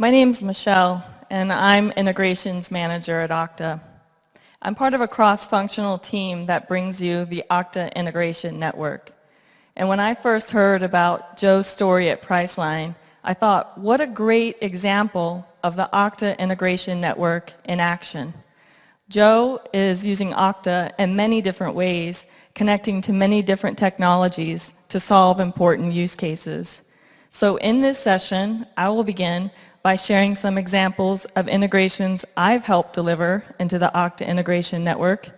My name's Michelle, and I'm Integrations Manager at Okta. I'm part of a cross-functional team that brings you the Okta Integration Network. And when I first heard about Joe's story at Priceline, I thought, what a great example of the Okta Integration Network in action. Joe is using Okta in many different ways, connecting to many different technologies to solve important use cases. So in this session, I will begin by sharing some examples of integrations I've helped deliver into the Okta Integration Network.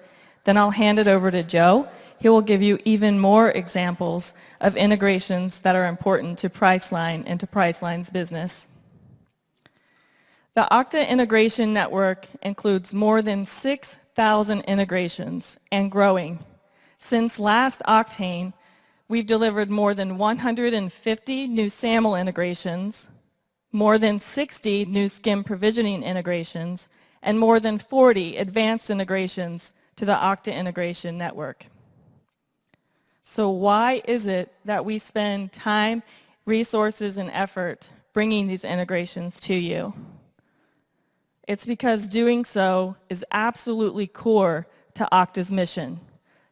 Then I'll hand it over to Joe. He will give you even more examples of integrations that are important to Priceline and to Priceline's business. The Okta Integration Network includes more than 6,000 integrations and growing. Since last Octane, we've delivered more than 150 new SAML integrations, more than 60 new SCIM provisioning integrations, and more than 40 advanced integrations to the Okta Integration Network. So why is it that we spend time, resources, and effort bringing these integrations to you? It's because doing so is absolutely core to Okta's mission,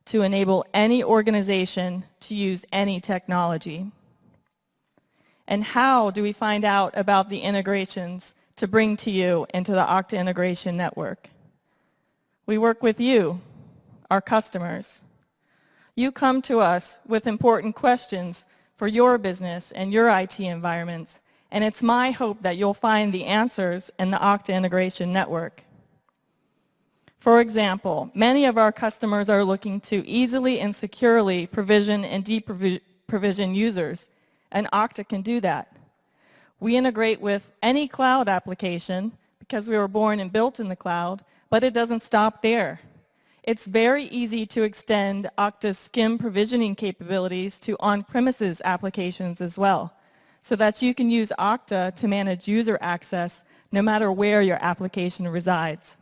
to enable any organization to use any technology. And how do we find out about the integrations to bring to you into the Okta Integration Network? We work with you, our customers. You come to us with important questions for your business and your IT environments, and it's my hope that you'll find the answers in the Okta Integration Network. For example, many of our customers are looking to easily and securely provision and deprovision users, and Okta can do that. We integrate with any cloud application because we were born and built in the cloud, but it doesn't stop there. It's very easy to extend Okta's SCIM provisioning capabilities to on-premises applications as well, so that you can use Okta to manage user access no matter where your application resides.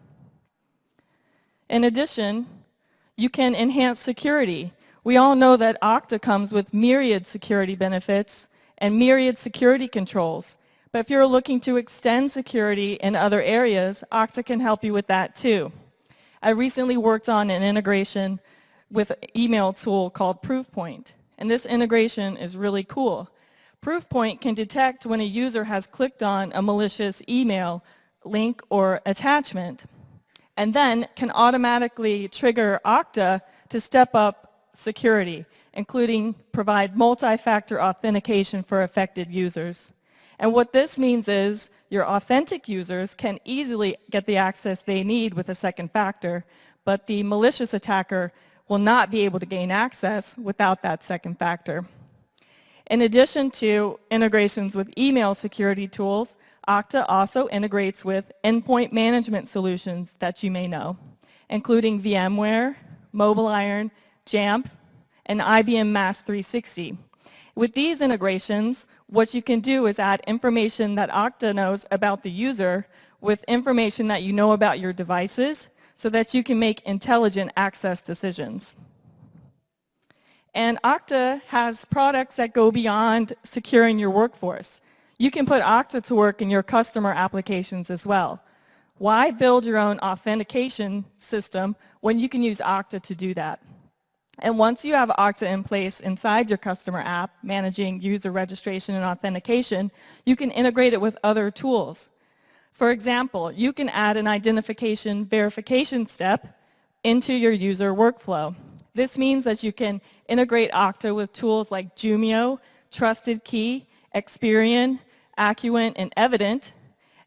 In addition, you can enhance security. We all know that Okta comes with myriad security benefits and myriad security controls. But if you're looking to extend security in other areas, Okta can help you with that too. I recently worked on an integration with an email tool called Proofpoint, and this integration is really cool. Proofpoint can detect when a user has clicked on a malicious email link or attachment, and then can automatically trigger Okta to step up security, including provide multi-factor authentication for affected users. And what this means is your authentic users can easily get the access they need with a second factor, but the malicious attacker will not be able to gain access without that second factor. In addition to integrations with email security tools, Okta also integrates with endpoint management solutions that you may know, including VMware, MobileIron, Jamf, and IBM Mass 360. With these integrations, what you can do is add information that Okta knows about the user with information that you know about your devices so that you can make intelligent access decisions. And Okta has products that go beyond securing your workforce. You can put Okta to work in your customer applications as well. Why build your own authentication system when you can use Okta to do that? And once you have Okta in place inside your customer app, managing user registration and authentication, you can integrate it with other tools. For example, you can add an identification verification step into your user workflow. This means that you can integrate Okta with tools like Jumio, Trusted Key, Experian, Accurant, and Evident,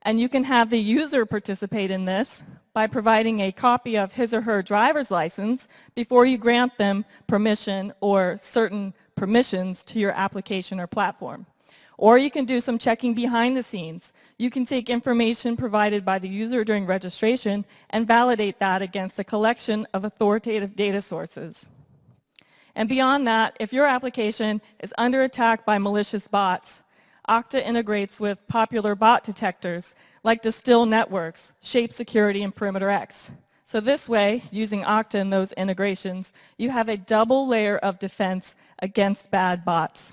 and you can have the user participate in this by providing a copy of his or her driver's license before you grant them permission or certain permissions to your application or platform. Or you can do some checking behind the scenes. You can take information provided by the user during registration and validate that against a collection of authoritative data sources. And beyond that, if your application is under attack by malicious bots, Okta integrates with popular bot detectors like Distill Networks, Shape Security, and Perimeter X. So this way, using Okta in those integrations, you have a double layer of defense against bad bots.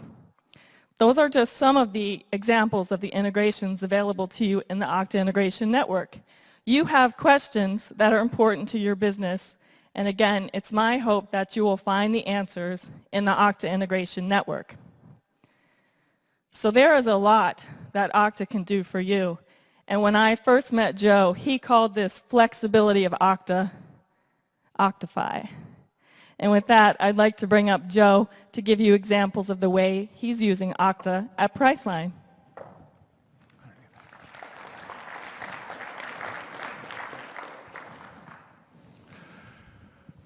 Those are just some of the examples of the integrations available to you in the Okta Integration Network. You have questions that are important to your business, and again, it's my hope that you will find the answers in the Okta Integration Network. So there is a lot that Okta can do for you, and when I first met Joe, he called this flexibility of Okta, Okta-fy. And with that, I'd like to bring up Joe to give you examples of the way he's using Okta at Priceline.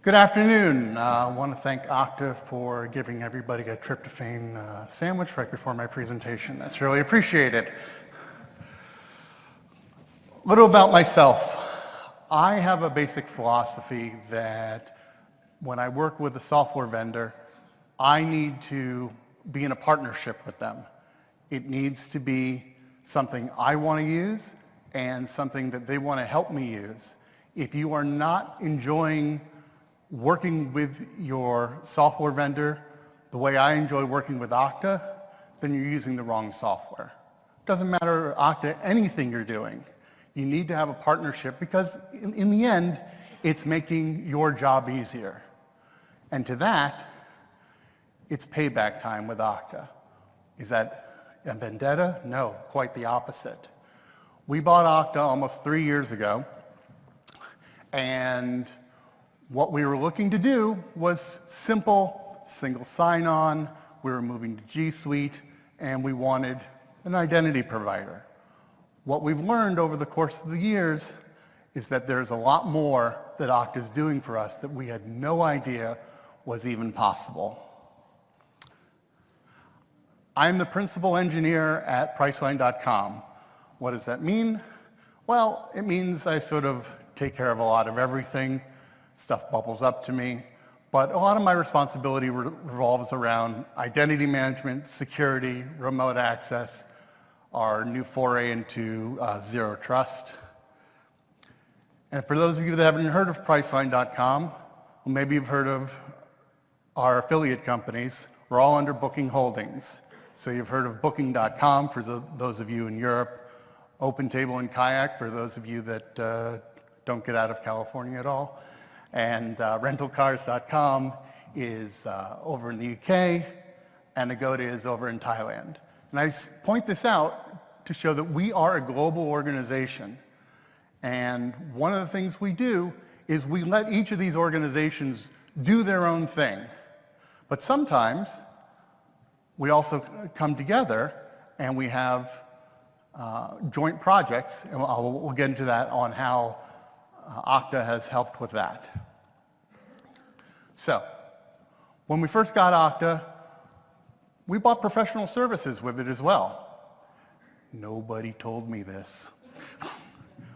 Good afternoon. I want to thank Okta for giving everybody a tryptophan sandwich right before my presentation. That's really appreciated. A little about myself. I have a basic philosophy that when I work with a software vendor, I need to be in a partnership with them. It needs to be something I want to use and something that they want to help me use. If you are not enjoying working with your software vendor the way I enjoy working with Okta, then you're using the wrong software. Doesn't matter, Okta, anything you're doing. You need to have a partnership because in the end, it's making your job easier. And to that, it's payback time with Okta. Is that a vendetta? No, quite the opposite. We bought Okta almost 3 years ago, and what we were looking to do was simple, single sign-on. We were moving to G Suite, and we wanted an identity provider. What we've learned over the course of the years is that there's a lot more that Okta is doing for us that we had no idea was even possible. I'm the principal engineer at Priceline.com. What does that mean? Well, it means I sort of take care of a lot of everything. Stuff bubbles up to me. But a lot of my responsibility revolves around identity management, security, remote access, our new foray into zero trust. And for those of you that haven't heard of Priceline.com, well, maybe you've heard of our affiliate companies. We're all under Booking Holdings. So you've heard of Booking.com for those of you in Europe, OpenTable and Kayak for those of you that don't get out of California at all, and rentalcars.com is over in the UK, and Agoda is over in Thailand. And I point this out to show that we are a global organization. And one of the things we do is we let each of these organizations do their own thing. But sometimes we also come together and we have joint projects, and we'll get into that on how Okta has helped with that. So, when we first got Okta, we bought professional services with it as well. Nobody told me this,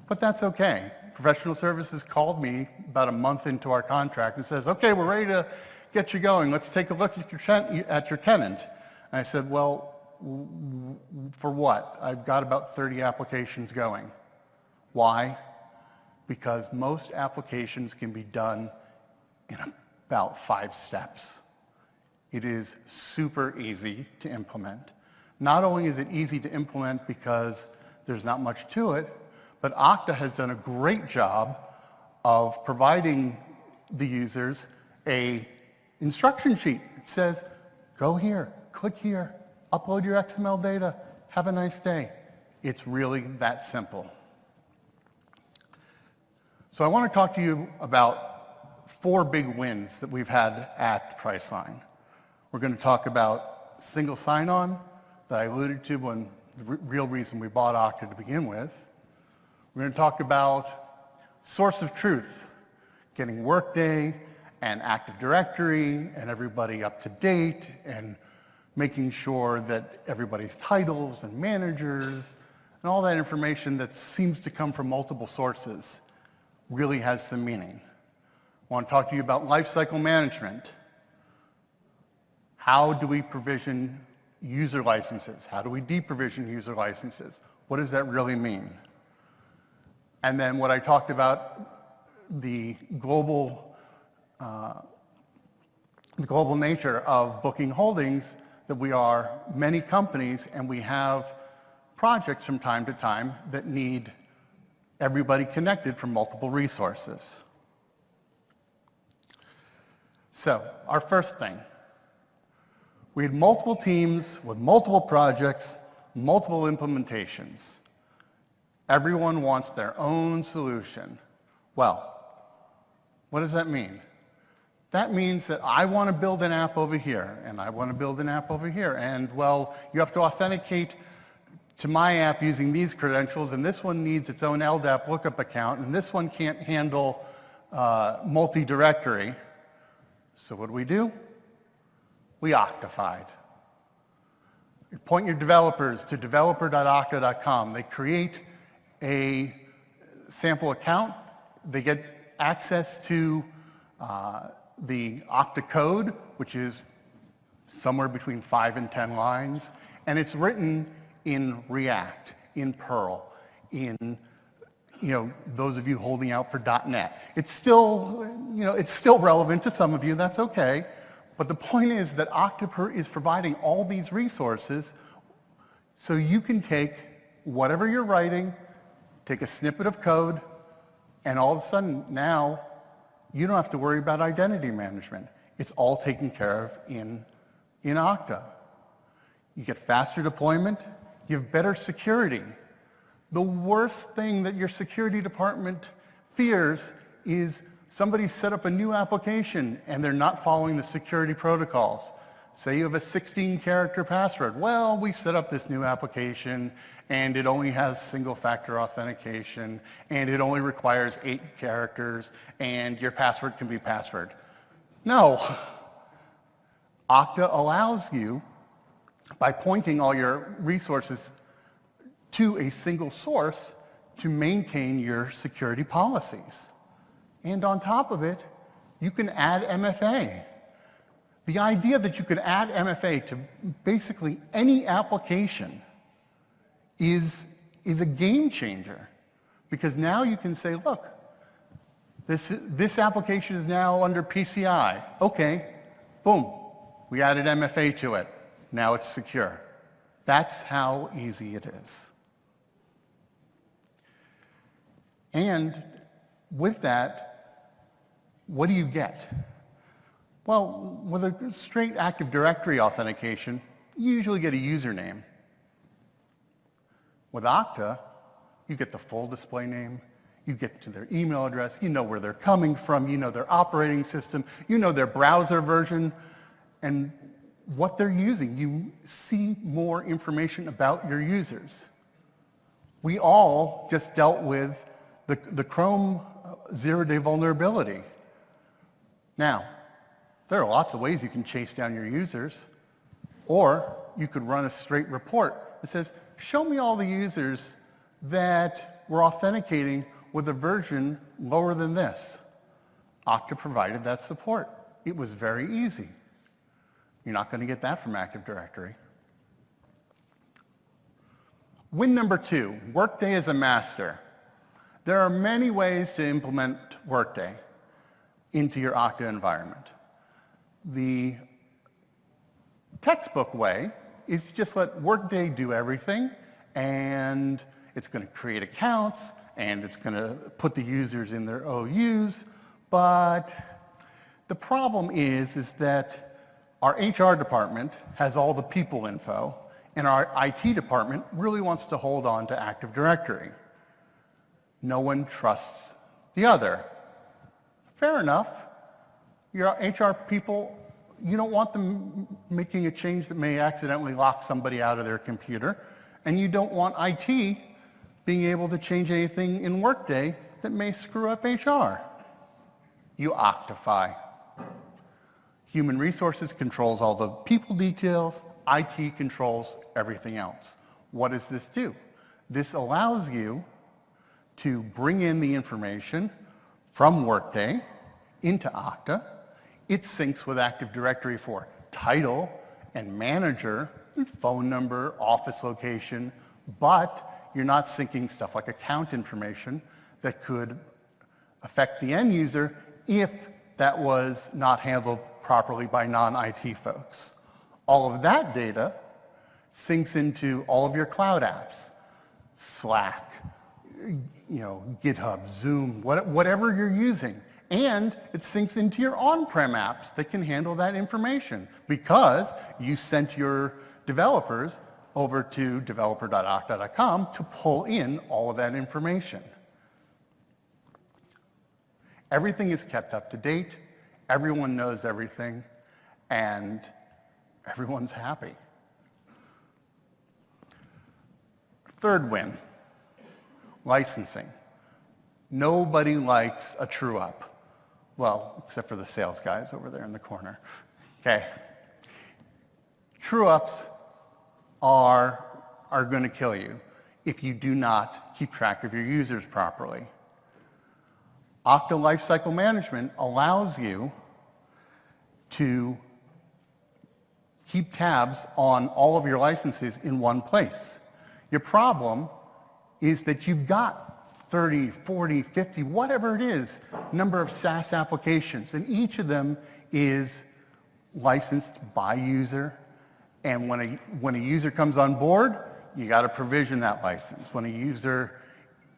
but that's okay. Professional services called me about a month into our contract and says, okay, we're ready to get you going. Let's take a look at your tenant. And I said, well, for what? I've got about 30 applications going. Why? Because most applications can be done in about 5 steps. It is super easy to implement. Not only is it easy to implement because there's not much to it, but Okta has done a great job of providing the users a instruction sheet. It says, go here, click here, upload your XML data, have a nice day. It's really that simple. So I want to talk to you about 4 big wins that we've had at Priceline. We're going to talk about single sign-on that I alluded to when the real reason we bought Okta to begin with. We're going to talk about source of truth, getting Workday and Active Directory and everybody up to date and making sure that everybody's titles and managers and all that information that seems to come from multiple sources really has some meaning. I want to talk to you about lifecycle management. How do we provision user licenses? How do we deprovision user licenses? What does that really mean? And then what I talked about, the global nature of Booking Holdings, that we are many companies and we have projects from time to time that need everybody connected from multiple resources. So, our first thing, we had multiple teams with multiple projects, multiple implementations. Everyone wants their own solution. Well, what does that mean? That means that I want to build an app over here, and I want to build an app over here, and well, you have to authenticate to my app using these credentials, and this one needs its own LDAP lookup account, and this one can't handle multi-directory. So what do? We Okta-fyed. You point your developers to developer.okta.com. They create a sample account. They get access to the Okta code, which is somewhere between 5 and 10 lines, and it's written in React, in Perl, in those of you holding out for .NET. It's still, it's still relevant to some of you, that's okay. But the point is that Okta is providing all these resources so you can take whatever you're writing, take a snippet of code, and all of a sudden now you don't have to worry about identity management. It's all taken care of in Okta. You get faster deployment, you have better security. The worst thing that your security department fears is somebody set up a new application and they're not following the security protocols. Say you have a 16-character password. Well, we set up this new application and it only has single-factor authentication and it only requires 8 characters and your password can be password. No. Okta allows you, by pointing all your resources to a single source, to maintain your security policies. And on top of it, you can add MFA. The idea that you could add MFA to basically any application is a game changer. Because now you can say, look, this application is now under PCI. Okay, boom, we added MFA to it. Now it's secure. That's how easy it is. And with that, what do you get? Well, with a straight Active Directory authentication, you usually get a username. With Okta, you get the full display name, you get to their email address, you know where they're coming from, you know their operating system, you know their browser version, and what they're using. You see more information about your users. We all just dealt with the Chrome zero-day vulnerability. Now, there are lots of ways you can chase down your users, or you could run a straight report that says, show me all the users that were authenticating with a version lower than this. Okta provided that support. It was very easy. You're not going to get that from Active Directory. Win number 2, Workday as a master. There are many ways to implement Workday into your Okta environment. The textbook way is to just let Workday do everything, and it's going to create accounts, and it's going to put the users in their OUs, but the problem is that our HR department has all the people info, and our IT department really wants to hold on to Active Directory. No one trusts the other. Fair enough. Your HR people, you don't want them making a change that may accidentally lock somebody out of their computer, and you don't want IT being able to change anything in Workday that may screw up HR. You Okta-fy. Human resources controls all the people details, IT controls everything else. What does this do? This allows you to bring in the information from Workday into Okta. It syncs with Active Directory for title and manager, and phone number, office location, but you're not syncing stuff like account information that could affect the end user if that was not handled properly by non-IT folks. All of that data syncs into all of your cloud apps, Slack, GitHub, Zoom, whatever you're using. And it syncs into your on-prem apps that can handle that information because you sent your developers over to developer.okta.com to pull in all of that information. Everything is kept up to date, everyone knows everything, and everyone's happy. Third win, licensing. Nobody likes a true-up. Well, except for the sales guys over there in the corner. Okay. True-ups are going to kill you if you do not keep track of your users properly. Okta Lifecycle Management allows you to keep tabs on all of your licenses in one place. Your problem is that you've got 30, 40, 50, whatever it is, number of SaaS applications, and each of them is licensed by user. And when a user comes on board, you got to provision that license. When a user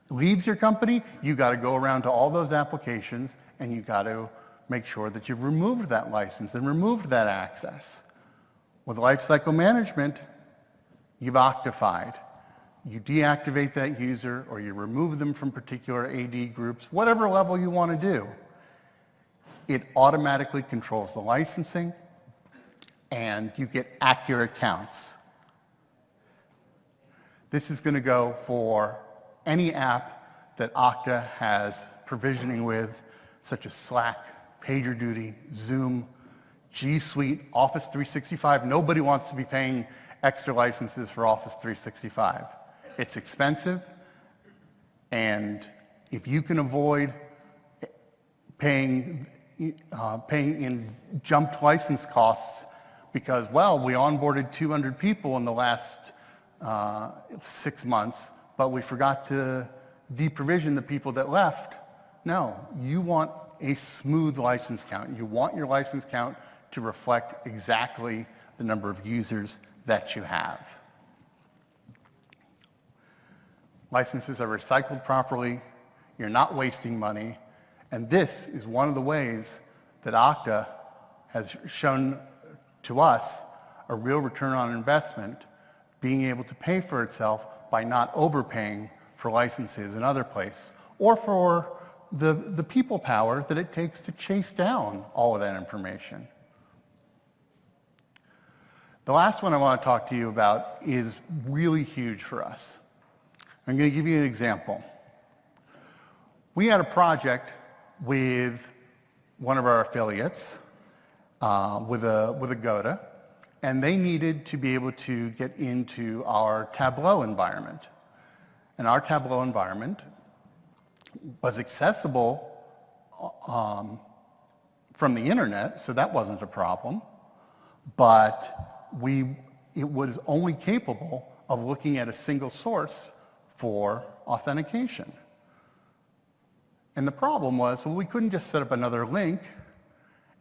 leaves your company, you got to go around to all those applications and you got to make sure that you've removed that license and removed that access. With Lifecycle Management, you've Okta-fyed. You deactivate that user or you remove them from particular AD groups, whatever level you want to do. It automatically controls the licensing and you get accurate counts. This is going to go for any app that Okta has provisioning with, such as Slack, PagerDuty, Zoom, G Suite, Office 365. Nobody wants to be paying extra licenses for Office 365. It's expensive, and if you can avoid paying in jumped license costs because, well, we onboarded 200 people in the last 6 months, but we forgot to deprovision the people that left. No, you want a smooth license count. You want your license count to reflect exactly the number of users that you have. Licenses are recycled properly, you're not wasting money, and this is one of the ways that Okta has shown to us a real return on investment, being able to pay for itself by not overpaying for licenses in other places, or for the people power that it takes to chase down all of that information. The last one I want to talk to you about is really huge for us. I'm going to give you an example. We had a project with one of our affiliates, with a GOTA, and they needed to be able to get into our Tableau environment. And our Tableau environment was accessible from the internet, so that wasn't a problem, but it was only capable of looking at a single source for authentication. And the problem was, well, we couldn't just set up another link,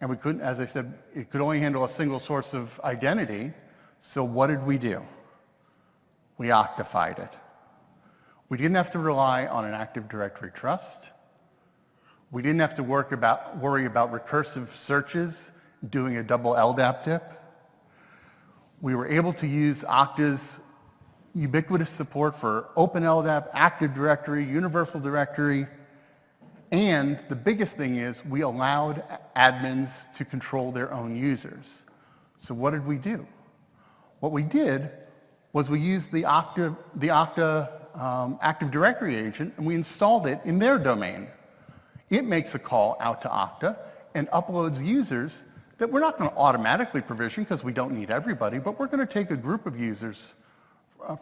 and we couldn't, as I said, it could only handle a single source of identity, so what did we do? We Okta-fyed it. We didn't have to rely on an Active Directory trust. We didn't have to worry about recursive searches, doing a double LDAP dip. We were able to use Okta's ubiquitous support for Open LDAP, Active Directory, Universal Directory, and the biggest thing is we allowed admins to control their own users. So what did we do? What we did was we used the Okta Active Directory agent and we installed it in their domain. It makes a call out to Okta and uploads users that we're not going to automatically provision because we don't need everybody, but we're going to take a group of users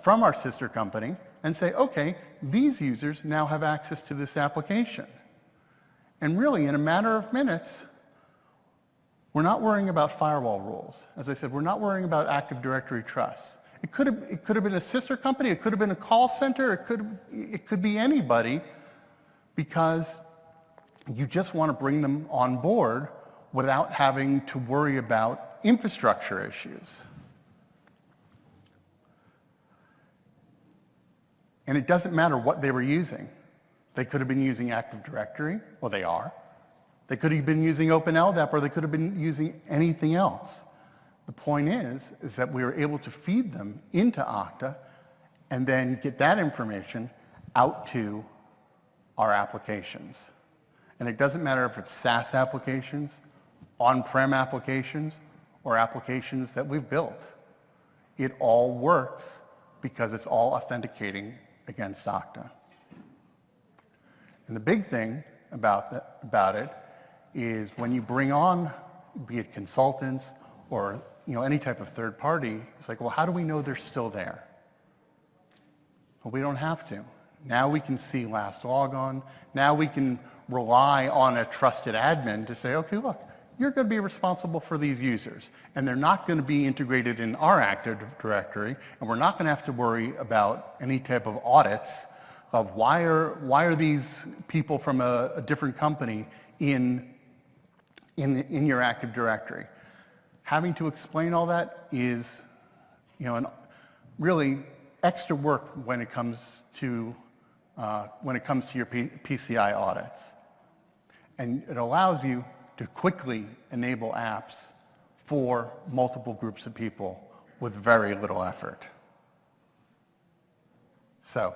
from our sister company and say, okay, these users now have access to this application. And really, in a matter of minutes, we're not worrying about firewall rules. As I said, we're not worrying about Active Directory trust. It could have been a sister company, it could have been a call center, it could be anybody, because you just want to bring them on board without having to worry about infrastructure issues. And it doesn't matter what they were using. They could have been using Active Directory, well they are. They could have been using OpenLDAP, or they could have been using anything else. The point is that we were able to feed them into Okta and then get that information out to our applications. And it doesn't matter if it's SaaS applications, on-prem applications, or applications that we've built. It all works because it's all authenticating against Okta. And the big thing about it is when you bring on, be it consultants or any type of third party, it's like, well, how do we know they're still there? Well, we don't have to. Now we can see last logon. Now we can rely on a trusted admin to say, okay, look, you're going to be responsible for these users, and they're not going to be integrated in our Active Directory, and we're not going to have to worry about any type of audits of why are these people from a different company in your Active Directory. Having to explain all that is, really extra work when it comes to your PCI audits, and it allows you to quickly enable apps for multiple groups of people with very little effort. So,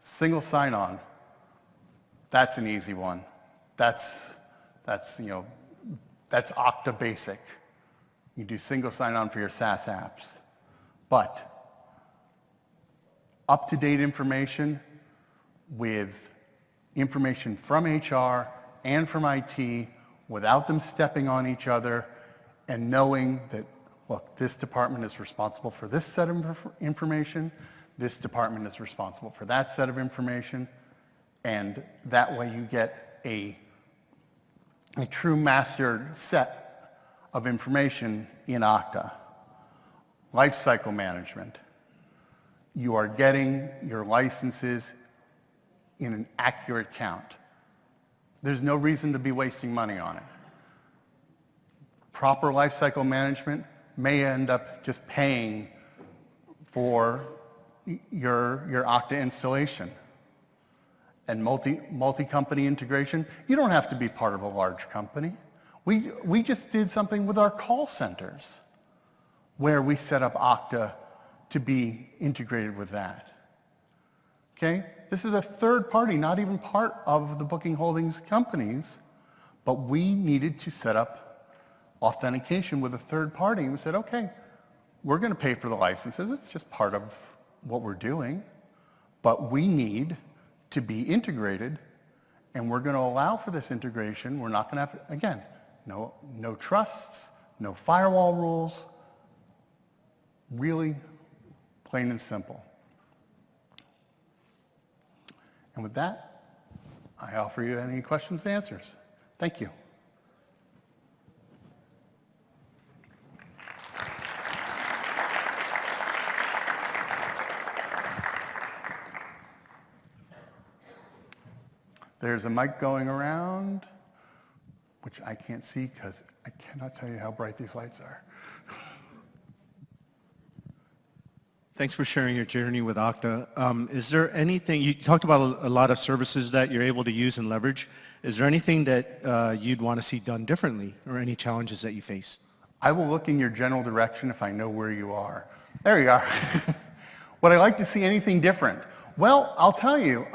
single sign-on, that's an easy one. That's Okta basic. You do single sign-on for your SaaS apps. But up-to-date information with information from HR and from IT without them stepping on each other and knowing that, look, this department is responsible for this set of information, this department is responsible for that set of information, and that way you get a true mastered set of information in Okta. Lifecycle management. You are getting your licenses in an accurate count. There's no reason to be wasting money on it. Proper lifecycle management may end up just paying for your Okta installation. And multi-company integration, you don't have to be part of a large company. We just did something with our call centers where we set up Okta to be integrated with that. Okay? This is a third party, not even part of the booking holdings companies, but we needed to set up authentication with a third party, and we said, okay, we're going to pay for the licenses. It's just part of what we're doing, but we need to be integrated, and we're going to allow for this integration. We're not going to have, again, no trusts, no firewall rules, really plain and simple. And with that, I offer you any questions and answers. Thank you. There's a mic going around, which I can't see because I cannot tell you how bright these lights are. Thanks for sharing your journey with Okta. Is there anything, you talked about a lot of services that you're able to use and leverage. Is there anything that you'd want to see done differently or any challenges that you face? I will look in your general direction if I know where you are. There you are. Would I like to see anything different? Well, I'll tell you,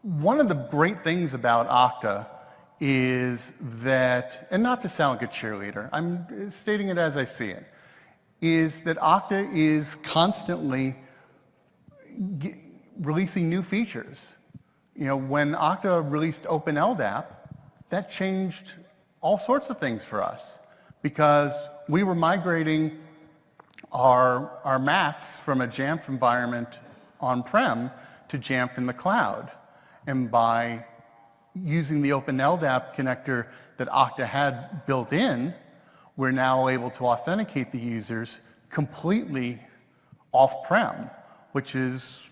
one of the great things about Okta is that, and not to sound like a cheerleader, I'm stating it as I see it, is that Okta is constantly releasing new features. When Okta released OpenLDAP, that changed all sorts of things for us because we were migrating our Macs from a Jamf environment on-prem to Jamf in the cloud. And by using the OpenLDAP connector that Okta had built in, we're now able to authenticate the users completely off-prem, which has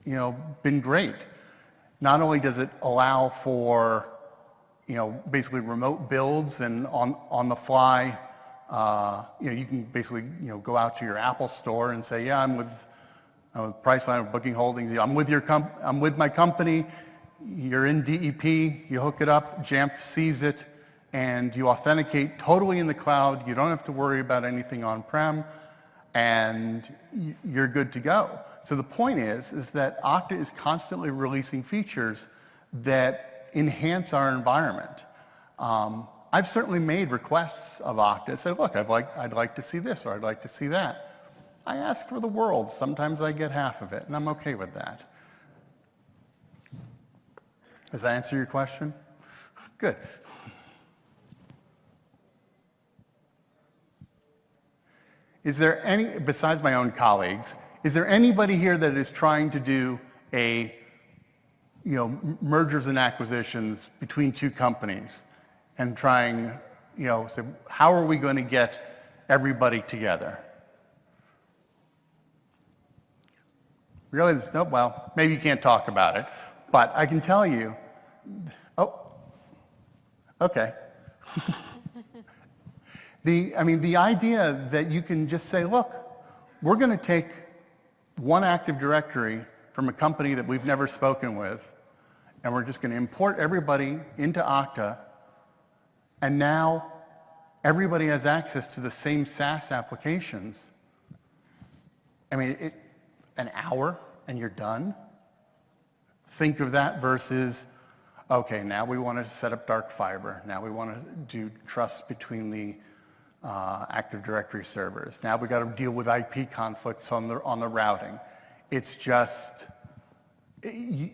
been great. Not only does it allow for basically remote builds and on the fly, you can basically go out to your Apple store and say, yeah, I'm with I'm with Priceline, with Booking Holdings. I'm with my company. You're in DEP. You hook it up. Jamf sees it, and you authenticate totally in the cloud. You don't have to worry about anything on-prem, and you're good to go. So the point is that Okta is constantly releasing features that enhance our environment. I've certainly made requests of Okta. Said, look, I'd like to see this, or I'd like to see that. I ask for the world. Sometimes I get half of it, and I'm okay with that. Does that answer your question? Good. Is there any, besides my own colleagues, is there anybody here that is trying to do mergers and acquisitions between two companies and trying, say, how are we going to get everybody together? Really? No, well, maybe you can't talk about it, but I can tell you, okay. The idea that you can just say, look, we're going to take one Active Directory from a company that we've never spoken with, and we're just going to import everybody into Okta, and now everybody has access to the same SaaS applications. An hour and you're done? Think of that versus, okay, now we want to set up dark fiber. Now we want to do trust between the Active Directory servers. Now we got to deal with IP conflicts on the routing. It's just, you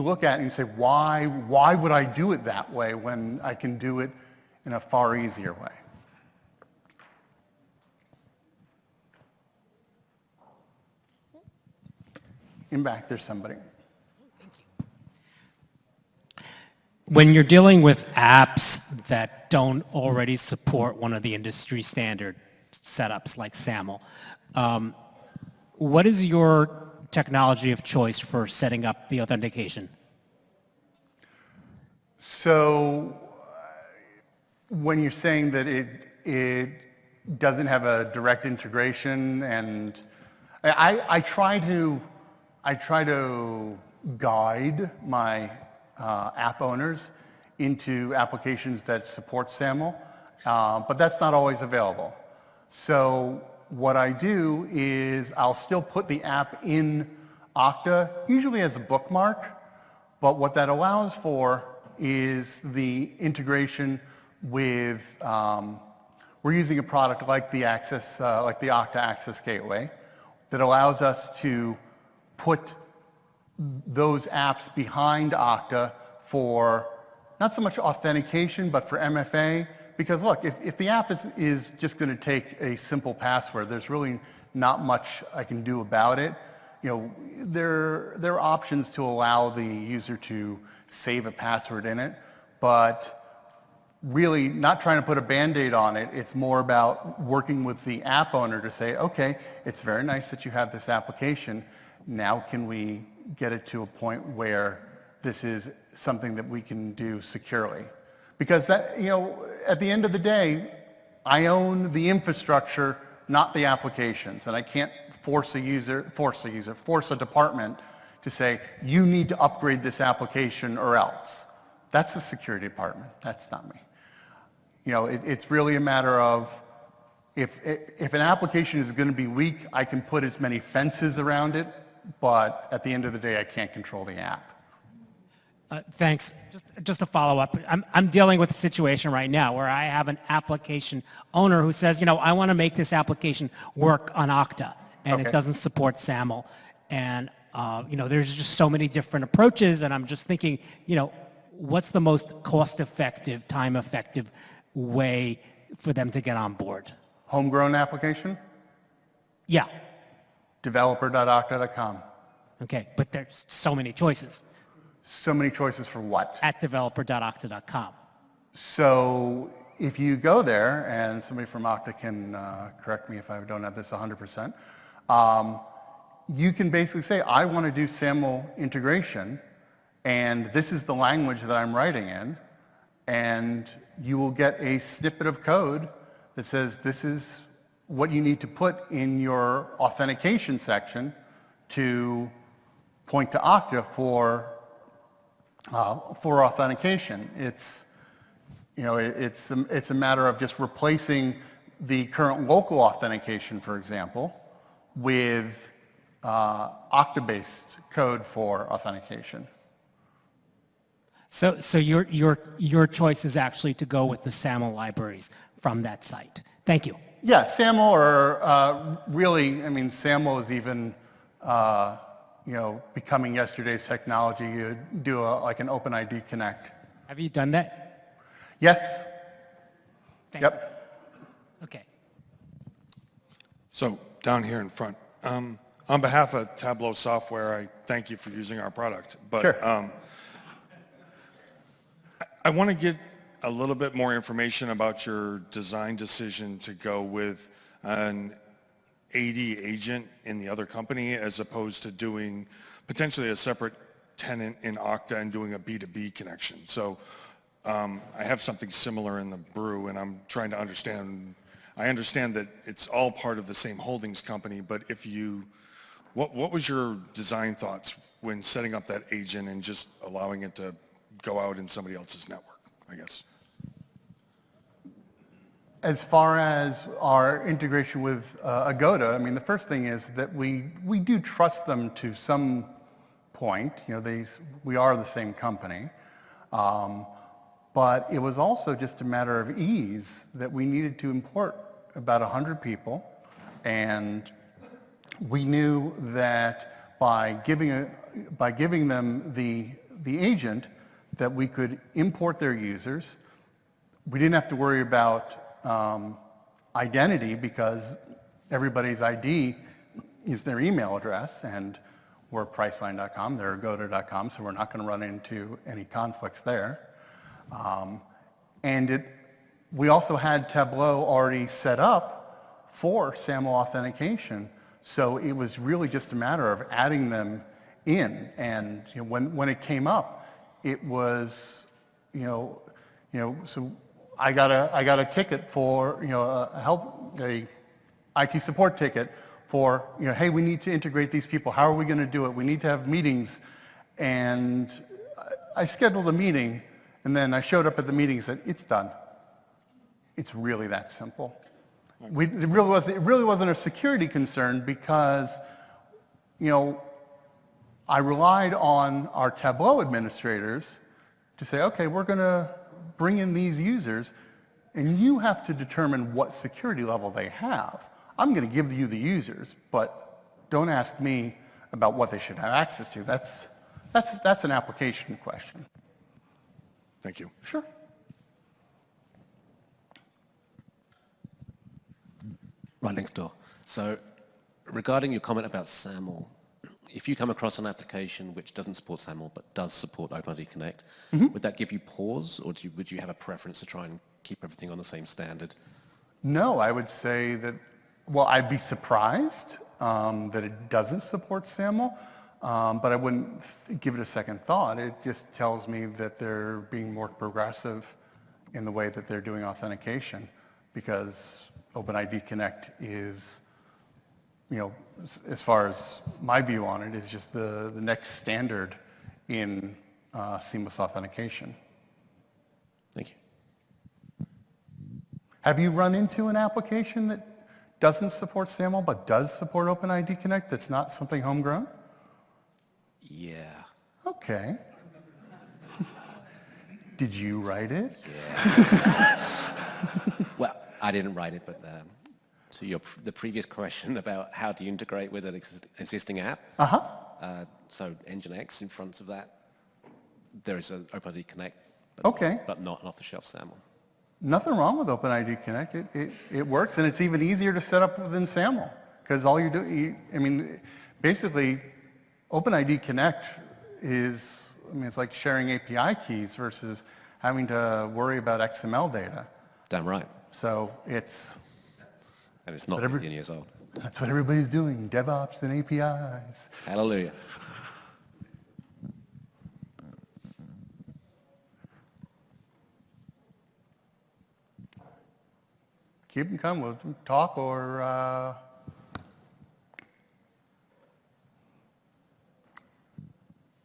look at it and you say, why would I do it that way when I can do it in a far easier way? In back, there's somebody. When you're dealing with apps that don't already support one of the industry standard setups like SAML, what is your technology of choice for setting up the authentication? So when you're saying that it doesn't have a direct integration, and I try to guide my app owners into applications that support SAML, but that's not always available. So what I do is I'll still put the app in Okta, usually as a bookmark, but what that allows for is the integration with, we're using a product like the Okta Access Gateway that allows us to put those apps behind Okta for not so much authentication, but for MFA. Because look, if the app is just going to take a simple password, there's really not much I can do about it. There are options to allow the user to save a password in it, but really not trying to put a Band-Aid on it. It's more about working with the app owner to say, okay, it's very nice that you have this application. Now can we get it to a point where this is something that we can do securely? Because that, at the end of the day, I own the infrastructure, not the applications, and I can't force a department to say, you need to upgrade this application or else. That's the security department. That's not me. It's really a matter of, if an application is going to be weak, I can put as many fences around it, but at the end of the day, I can't control the app. Thanks. Just to follow up, I'm dealing with a situation right now where I have an application owner who says, I want to make this application work on Okta, and Okay. It doesn't support SAML. And, there's just so many different approaches, and I'm just thinking, what's the most cost-effective, time-effective way for them to get on board? Homegrown application? Yeah. Developer.okta.com. Okay, but there's so many choices So many choices for what? at developer.okta.com. So if you go there, and somebody from Okta can correct me if I don't have this 100%, you can basically say, I want to do SAML integration, and this is the language that I'm writing in, and you will get a snippet of code that says this is what you need to put in your authentication section to point to Okta for authentication. It's a matter of just replacing the current local authentication, for example, with Okta-based code for authentication. So your choice is actually to go with the SAML libraries from that site. Thank you. Yeah, SAML, or really, I mean, SAML is even, becoming yesterday's technology. You do like an OpenID Connect. Have you done that? Yes. Thank Yep. you. Okay. So down here in front, on behalf of Tableau Software, I thank you for using our product. But Sure. I want to get a little bit more information about your design decision to go with an AD agent in the other company as opposed to doing potentially a separate tenant in Okta and doing a B2B connection. So I have something similar in the brew, and I'm trying to understand. I understand that it's all part of the same holdings company, but what was your design thoughts when setting up that agent and just allowing it to go out in somebody else's network, I guess? As far as our integration with Agoda, I mean, the first thing is that we do trust them to some point. We are the same company. But it was also just a matter of ease that we needed to import about 100 people. And we knew that by giving them the agent, that we could import their users. We didn't have to worry about identity because everybody's ID is their email address, and we're Priceline.com, they're Agoda.com, so we're not going to run into any conflicts there. We also had Tableau already set up for SAML authentication, so it was really just a matter of adding them in. And when it came up, it was so I got a ticket for a IT support ticket for hey, we need to integrate these people. How are we going to do it? We need to have meetings, and I scheduled a meeting, and then I showed up at the meeting and said it's done. It's really that simple. It really wasn't a security concern because I relied on our Tableau administrators to say, okay, we're going to bring in these users, and you have to determine what security level they have. I'm going to give you the users, but don't ask me about what they should have access to. That's an application question. Thank you. Sure. Right next door. So regarding your comment about SAML, if you come across an application which doesn't support SAML but does support OpenID Connect, would that give you pause, or would you have a preference to try and keep everything on the same standard? No, I would say that, well, I'd be surprised that it doesn't support SAML, but I wouldn't give it a second thought. It just tells me that they're being more progressive in the way that they're doing authentication, because OpenID Connect is, as far as my view on it, is just the next standard in seamless authentication. Thank you. Have you run into an application that doesn't support SAML but does support OpenID Connect that's not something homegrown? Yeah. Okay. Did you write it? Yeah. Well, I didn't write it, but to the previous question about how do you integrate with an existing app. So Nginx in front of that, there is an OpenID Connect, but not an off-the-shelf SAML. Nothing wrong with OpenID Connect. It works, and it's even easier to set up than SAML, because all you do, basically, OpenID Connect is, it's like sharing API keys versus having to worry about XML data. Damn right. So it's... And it's not 15 years old. That's what everybody's doing, DevOps and APIs. Hallelujah. Keep them coming. We'll talk or...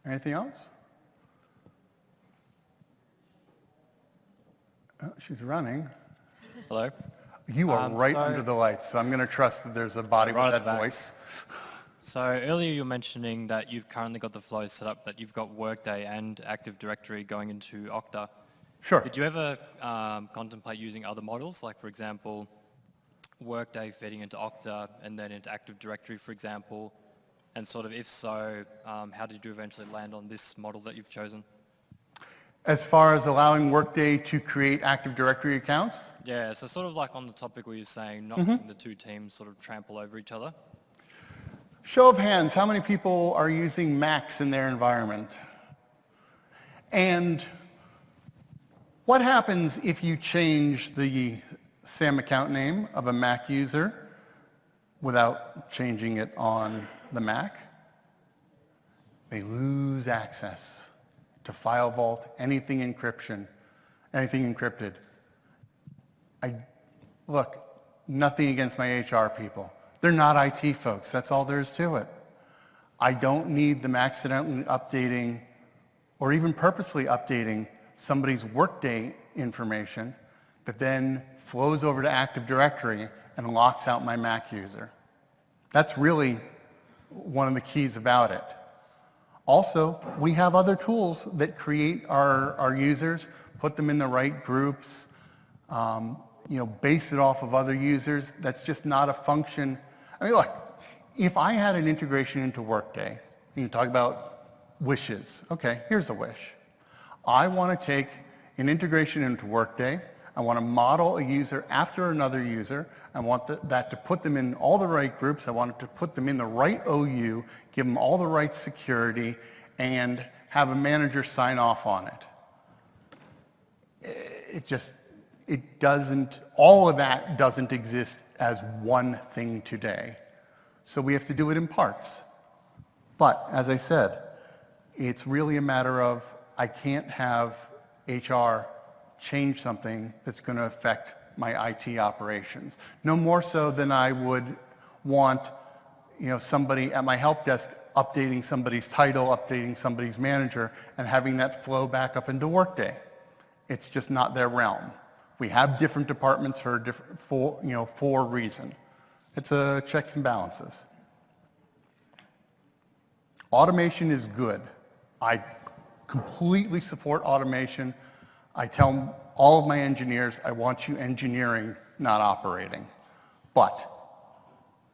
Anything else? Oh, she's running. Hello. You are right so- under the lights, so I'm going to trust that there's a body Right with at that the back. voice. So earlier you were mentioning that you've currently got the flow set up, that you've got Workday and Active Directory going into Okta. Sure. Did you ever contemplate using other models, like for example, Workday feeding into Okta and then into Active Directory, for example? And sort of if so, how did you eventually land on this model that you've chosen? As far as allowing Workday to create Active Directory accounts, Yeah, so sort of like on the topic where you're saying not letting the two teams sort of trample over each other. show of hands, how many people are using Macs in their environment? And what happens if you change the SAM account name of a Mac user without changing it on the Mac? They lose access to file vault, anything encrypted. Look, nothing against my HR people. They're not IT folks. That's all there is to it. I don't need them accidentally updating or even purposely updating somebody's Workday information that then flows over to Active Directory and locks out my Mac user. That's really one of the keys about it. Also, we have other tools that create our users, put them in the right groups, base it off of other users. That's just not a function. I mean, look, if I had an integration into Workday, you talk about wishes. Okay, here's a wish. I want to take an integration into Workday. I want to model a user after another user. I want that to put them in all the right groups. I want it to put them in the right OU, give them all the right security, and have a manager sign off on it. All of that doesn't exist as one thing today. So we have to do it in parts. But as I said, it's really a matter of I can't have HR change something that's going to affect my IT operations. No more so than I would want, somebody at my help desk updating somebody's title, updating somebody's manager, and having that flow back up into Workday. It's just not their realm. We have different departments for a reason. It's a checks and balances. Automation is good. I completely support automation. I tell all of my engineers, I want you engineering, not operating. But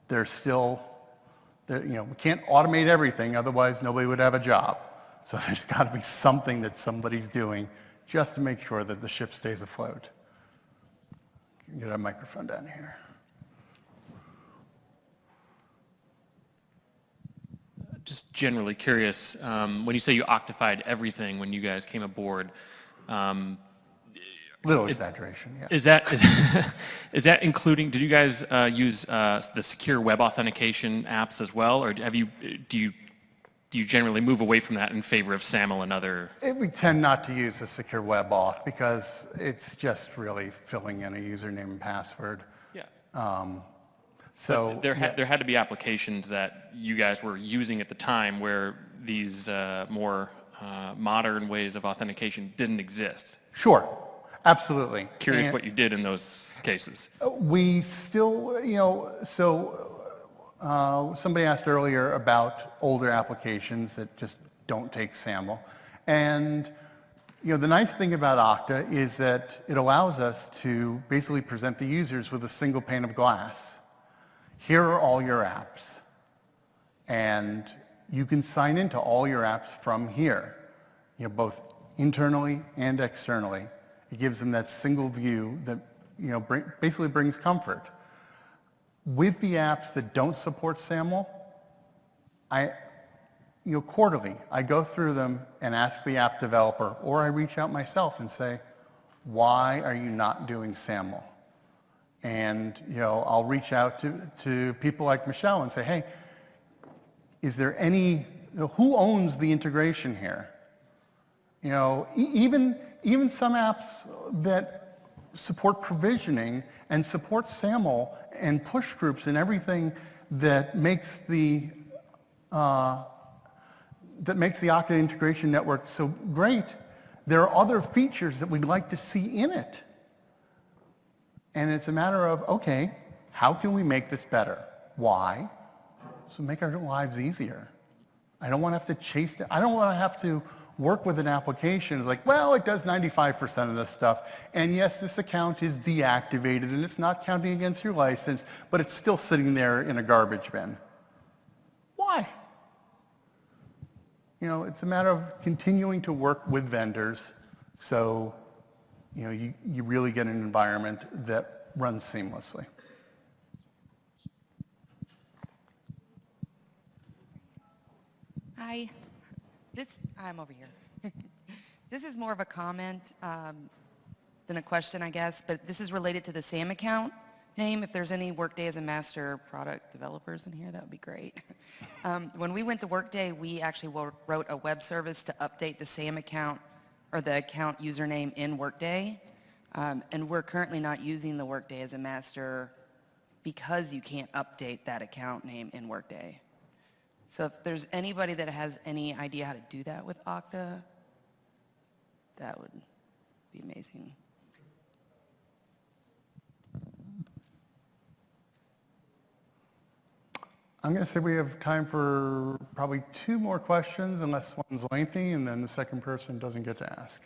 there's still, we can't automate everything, otherwise nobody would have a job. So there's got to be something that somebody's doing just to make sure that the ship stays afloat. Get a microphone down here. Just generally curious, when you say you Okta-fyed everything when you guys came aboard, Little exaggeration, yeah. is that including, did you guys use the secure web authentication apps as well, or do you generally move away from that in favor of SAML and other? We tend not to use the secure web auth because it's just really filling in a username and password. Yeah. So there had to be applications that you guys were using at the time where these more modern ways of authentication didn't exist. Sure, absolutely. Curious And what you did in those cases. we still, somebody asked earlier about older applications that just don't take SAML. And the nice thing about Okta is that it allows us to basically present the users with a single pane of glass. Here are all your apps. And you can sign into all your apps from here, both internally and externally. It gives them that single view that basically brings comfort. With the apps that don't support SAML, quarterly, I go through them and ask the app developer, or I reach out myself and say, why are you not doing SAML? And I'll reach out to people like Michelle and say, hey, is there any, who owns the integration here? Even some apps that support provisioning and support SAML and push groups and everything that makes the that makes the Okta integration network so great, there are other features that we'd like to see in it. And it's a matter of, okay, how can we make this better? Why? So make our lives easier. I don't want to have to chase it. I don't want to have to work with an application. It's like, well, it does 95% of this stuff. And yes, this account is deactivated and it's not counting against your license, but it's still sitting there in a garbage bin. Why? You know, it's a matter of continuing to work with vendors so, you know, you really get an environment that runs seamlessly. Hi. I'm over here. This is more of a comment than a question, I guess, but this is related to the SAM account name. If there's any Workday as a master product developers in here, that would be great. When we went to Workday, we actually wrote a web service to update the SAM account or the account username in Workday. And we're currently not using the Workday as a master because you can't update that account name in Workday. So if there's anybody that has any idea how to do that with Okta, that would be amazing. I'm going to say we have time for probably 2 more questions, unless one's lengthy, and then the second person doesn't get to ask.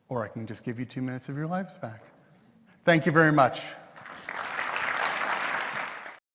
Or I can just give you 2 minutes of your lives back. Thank you very much.